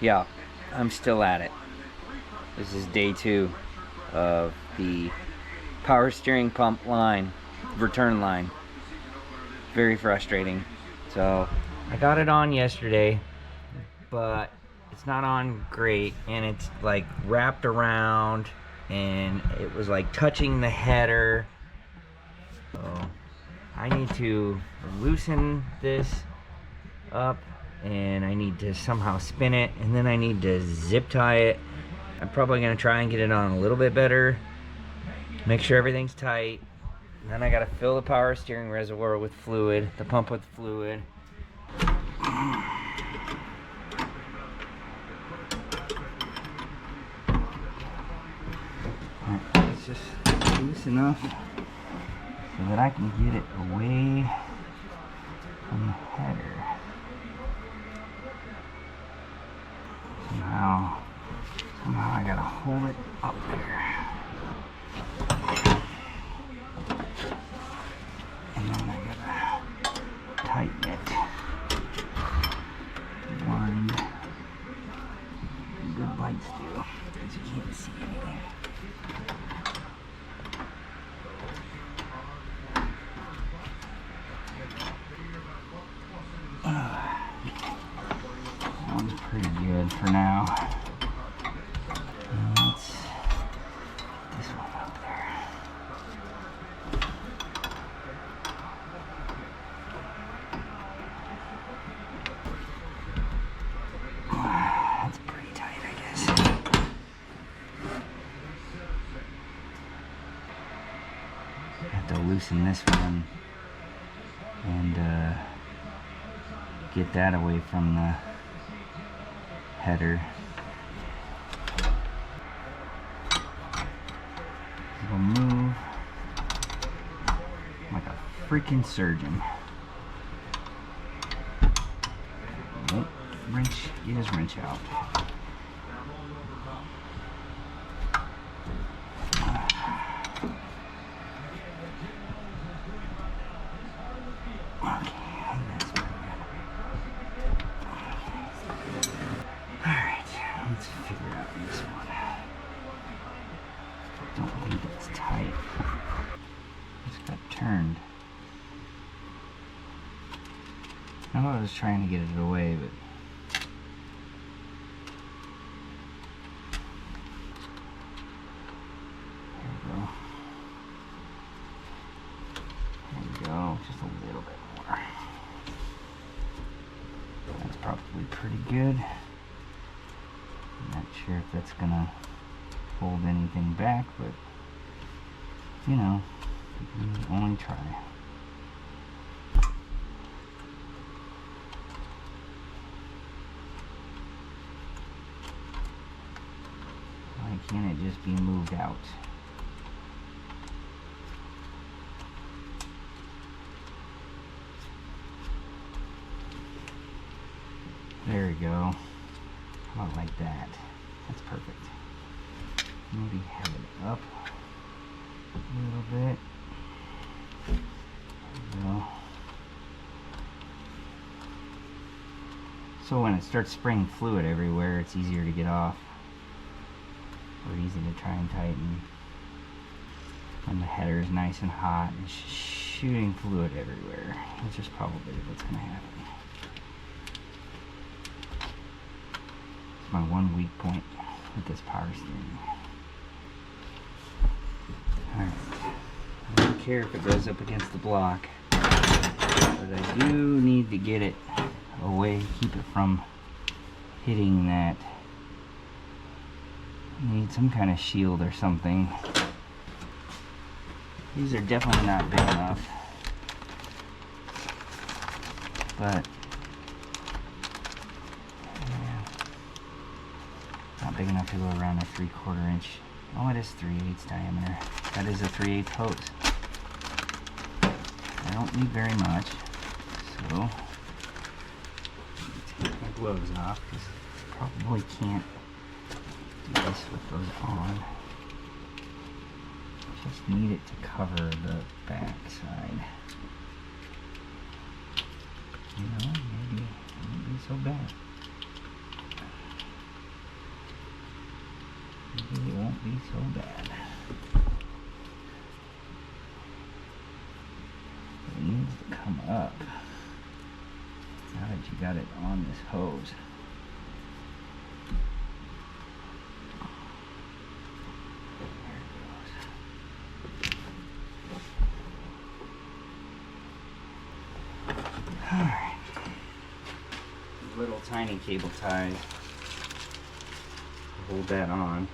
Yeah, I'm still at it. This is day 2 of the power steering pump line, return line. Very frustrating. So I got it on yesterday, but it's not on great, and it's like wrapped around, and it was like touching the header. So I need to loosen this up, and I need to somehow spin it, and then I need to zip tie it. I'm probably gonna try and get it on a little bit better, make sure everything's tight, and then I gotta fill the power steering reservoir with fluid, the pump with fluid. It's just loose enough so that I can get it away from the header. Somehow I gotta hold it up there. And then I gotta tighten it. Wind. Good lights do, because you can't see anything. That one's pretty good for now. Let's get this one up there. That's pretty tight, I guess. I have to loosen this one and get that away from the header. It'll move like a freaking surgeon. Nope. Wrench, get his wrench out. Let's figure out this one. Don't think it's tight. It's got turned. I know I was trying to get it away, but there we go. Just a little bit more. That's probably pretty good. Not sure if that's gonna hold anything back, but you know, you can only try. Why can't it just be moved out? There we go. How about like that? That's perfect. Maybe have it up a little bit. There we go. So when it starts spraying fluid everywhere, it's easier to get off. Or easy to try and tighten. When the header is nice and hot and shooting fluid everywhere, which is probably what's going to happen. My one weak point with this power steering. Alright, I don't care if it goes up against the block, but I do need to get it away, keep it from hitting that. I need some kind of shield or something. These are definitely not big enough, but not big enough to go around a 3/4 inch. Oh, it is 3/8 diameter. That is a 3/8 hose. I don't need very much, so take my gloves off because I probably can't do this with those on. Just need it to cover the back side. You know, maybe it wouldn't be so bad. be so bad. It needs to come up. Now that you got it on this hose. Alright. Little tiny cable ties. Hold that on.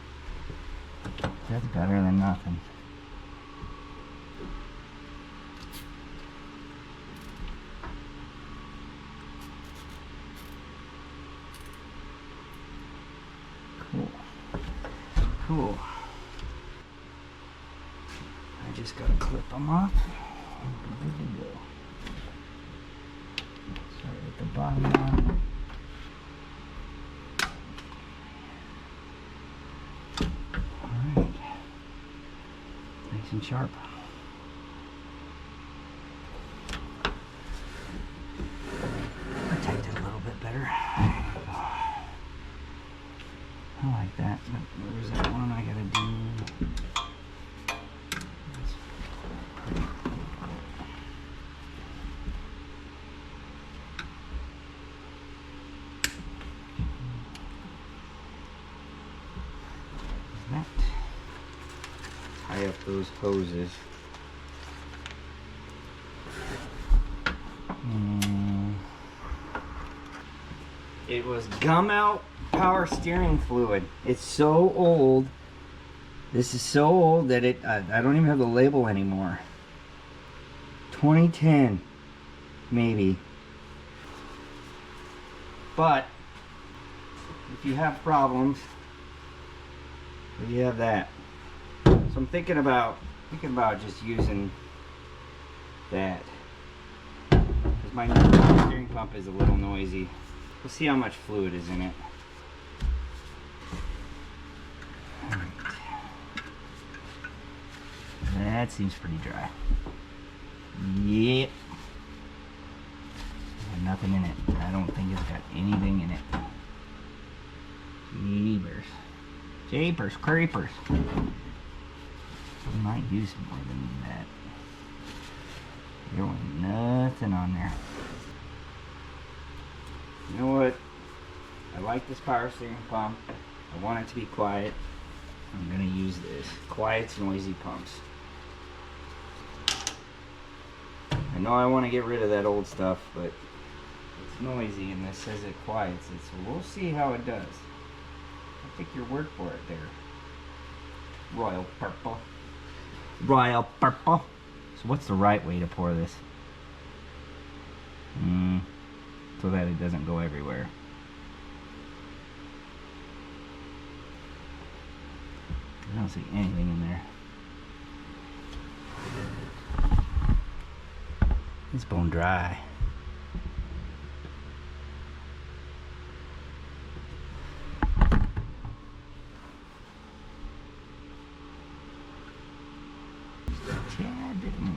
That's better than nothing. Cool. I just gotta clip them off and be good to go. Start at the bottom one. Alright. Nice and sharp. Protect it a little bit better. I like that, but where's that one I gotta do? That's pretty cool. That. Tie up those hoses. It was Gumout power steering fluid. It's so old. This is so old that I don't even have the label anymore. 2010, maybe. But if you have problems, you have that. So I'm thinking about just using that, because my new steering pump is a little noisy. We'll see how much fluid is in it. That seems pretty dry. Yep. Nothing in it. I don't think it's got anything in it. Jeepers. Jeepers creepers. I might use more than that. There was nothing on there. You know what? I like this power steering pump. I want it to be quiet. I'm gonna use this. Quiet, noisy pumps. I know I want to get rid of that old stuff, but it's noisy and this says it quiets it, so we'll see how it does. I'll take your word for it there. Royal Purple. Royal Purple. So what's the right way to pour this? So that it doesn't go everywhere. I don't see anything in there. It's bone dry. Just a tad bit more.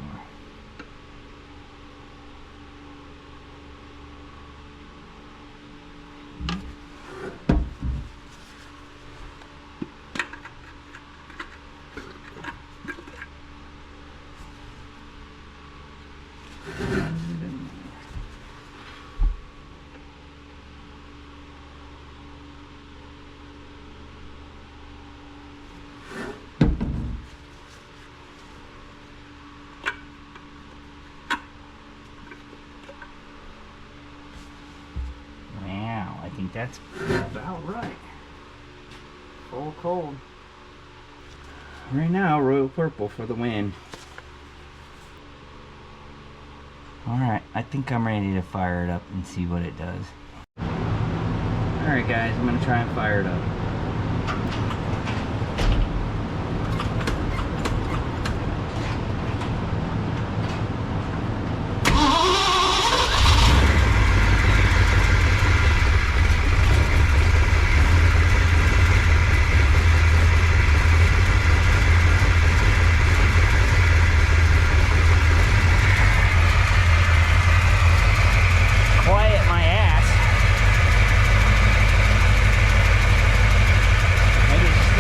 I think that's about right. Full cold. Right now, Royal Purple for the win. Alright, I think I'm ready to fire it up and see what it does. Alright guys, I'm going to try and fire it up. Maybe it's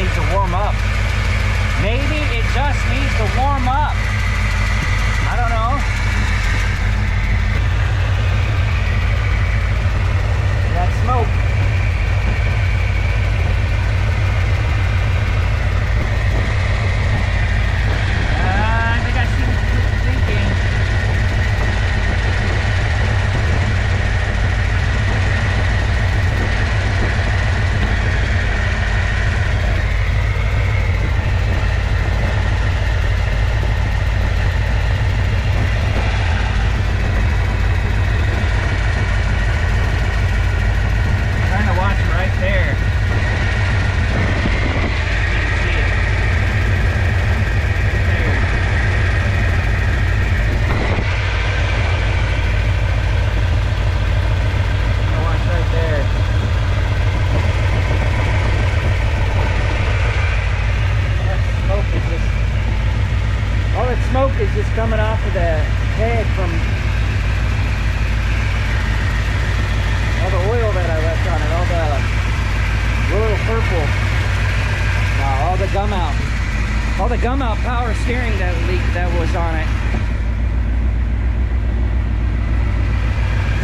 gum out power steering that leak that was on it.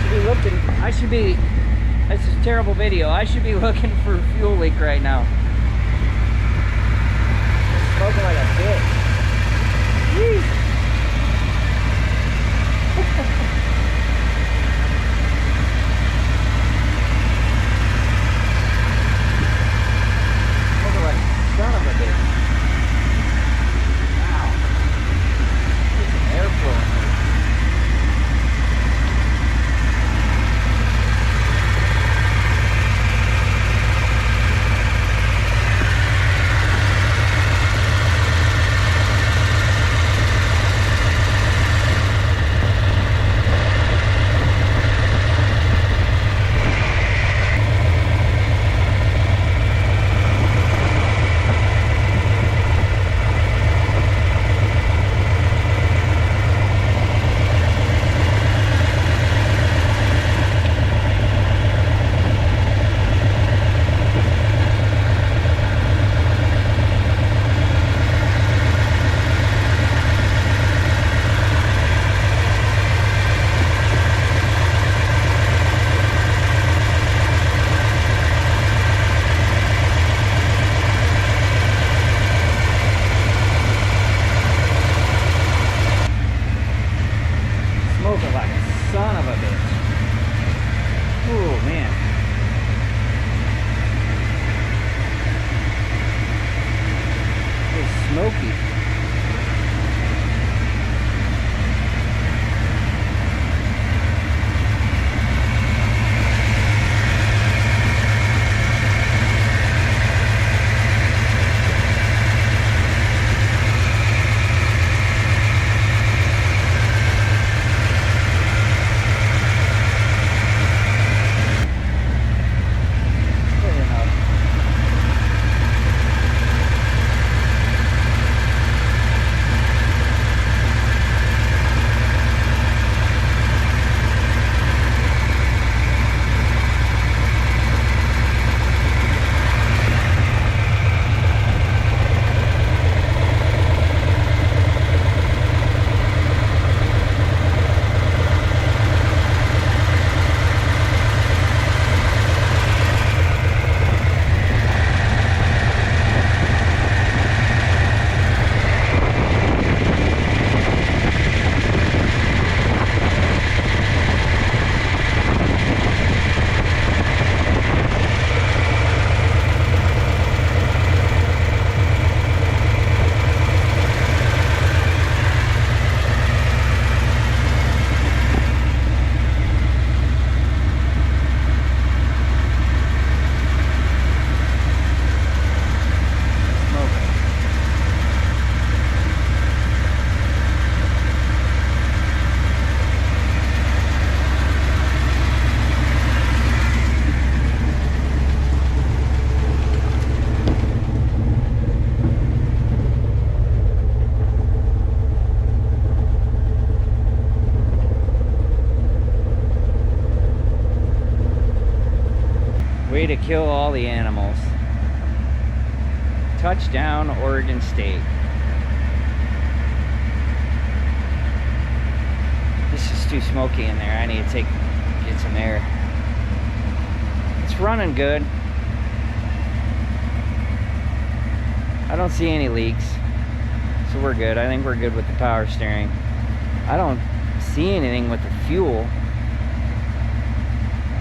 Should be looking, I should be, this is a terrible video. I should be looking for a fuel leak right now. It's smoking like a bitch. Yeesh. Smoking like a son of a bitch. Wow. Get some airflow in here. Smoking like a son of a bitch. Oh man. It's smoky. Way to kill all the animals. Touchdown, Oregon State. This is too smoky in there. I need to get some air. It's running good. I don't see any leaks, so we're good. I think we're good with the power steering. I don't see anything with the fuel.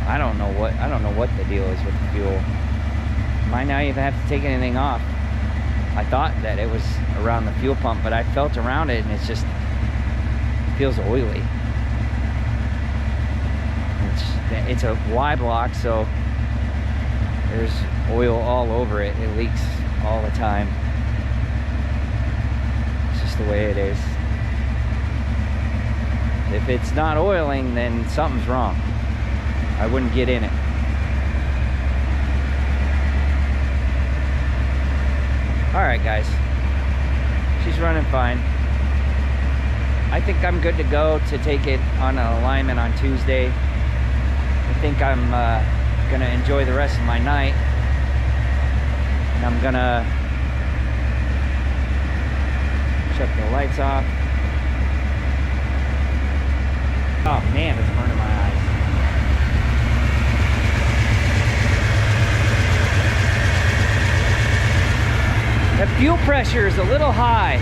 I don't know what the deal is with the fuel. Might not even have to take anything off. I thought that it was around the fuel pump, but I felt around it and it feels oily. It's a Y block, so there's oil all over it. It leaks all the time. It's just the way it is. If it's not oiling, then something's wrong. I wouldn't get in it. Alright guys, she's running fine. I think I'm good to go to take it on an alignment on Tuesday. I think I'm gonna enjoy the rest of my night, and I'm gonna Shut the lights off. Oh man, it's burning my eyes. The fuel pressure is a little high.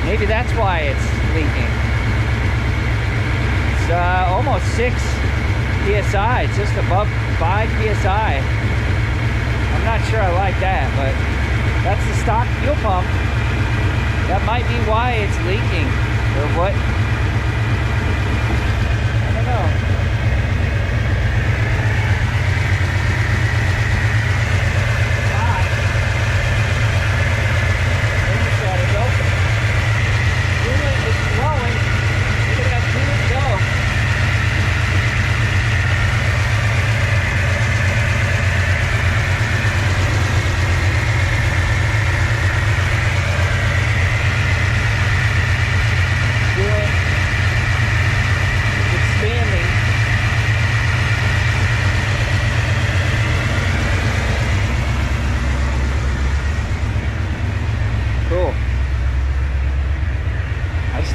Maybe that's why it's leaking. It's almost 6 PSI. It's just above 5 PSI. I'm not sure I like that, but that's the stock fuel pump. That might be why it's leaking, or what. I don't know.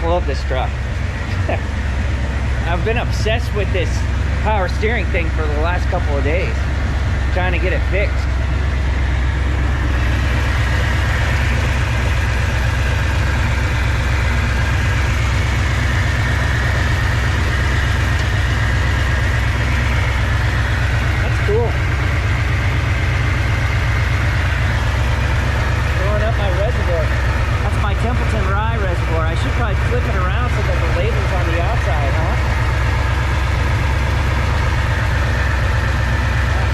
Love this truck. I've been obsessed with this power steering thing for the last couple of days, trying to get it fixed. That's cool. Filling up my reservoir. That's my Templeton Rye reservoir. I should probably flip it around so that the label's on the outside, huh?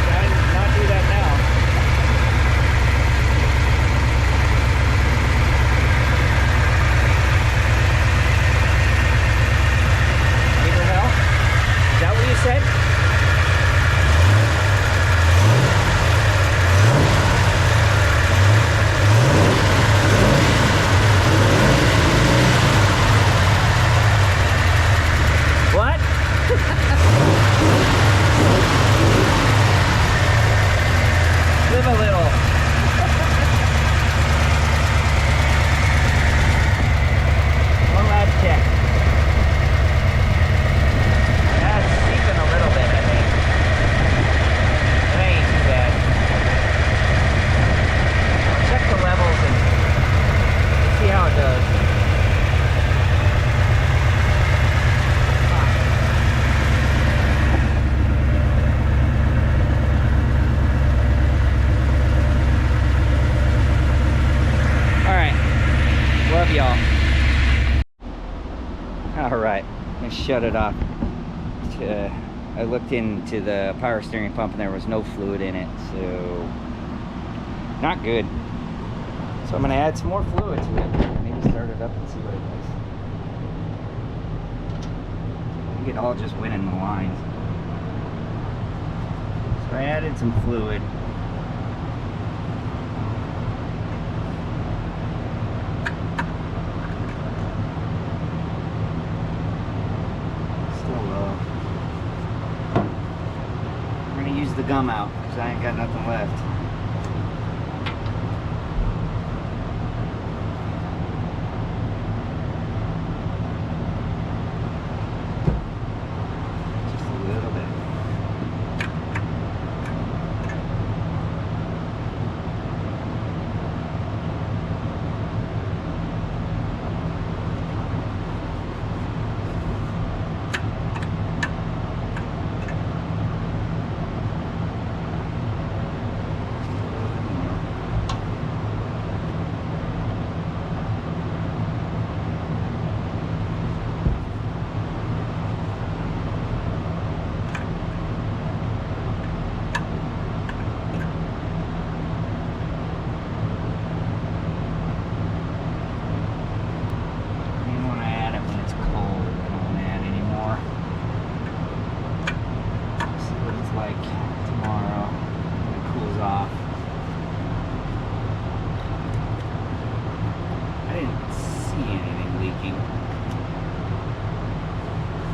I did not do that now. Need your help? Is that what you said? Live a little. One last check. That's seeping a little bit, I think. That ain't too bad. I'll check the levels and see how it does. Love y'all. Alright, let's shut it off. I looked into the power steering pump and there was no fluid in it, so not good. So I'm going to add some more fluid to it. Maybe start it up and see what it does. I think it all just went in the lines. So I added some fluid. The gum out because I ain't got nothing left. Just a little bit.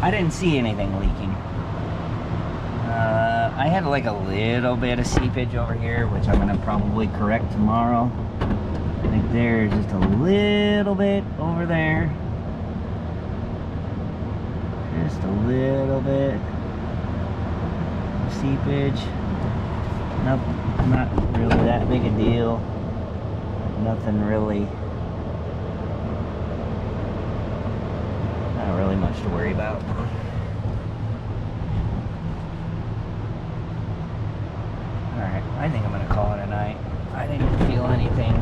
I didn't see anything leaking. I had like a little bit of seepage over here, which I'm gonna probably correct tomorrow. Like there's just a little bit over there. Just a little bit of seepage. Nope, not really that big a deal. Nothing really, not really much to worry about. Alright, I think I'm gonna call it a night. I didn't feel anything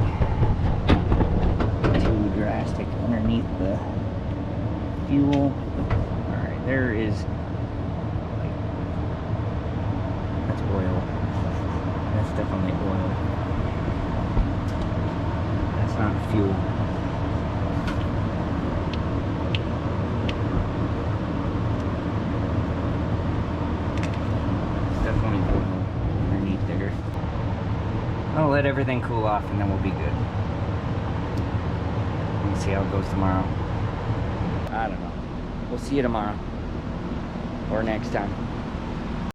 too drastic underneath the fuel. Alright, there is, like, that's oil. That's definitely oil. That's not fuel. It's definitely oil underneath there. I'll let everything cool off and then we'll be good. We'll see how it goes tomorrow. I don't know. We'll see you tomorrow. Or next time.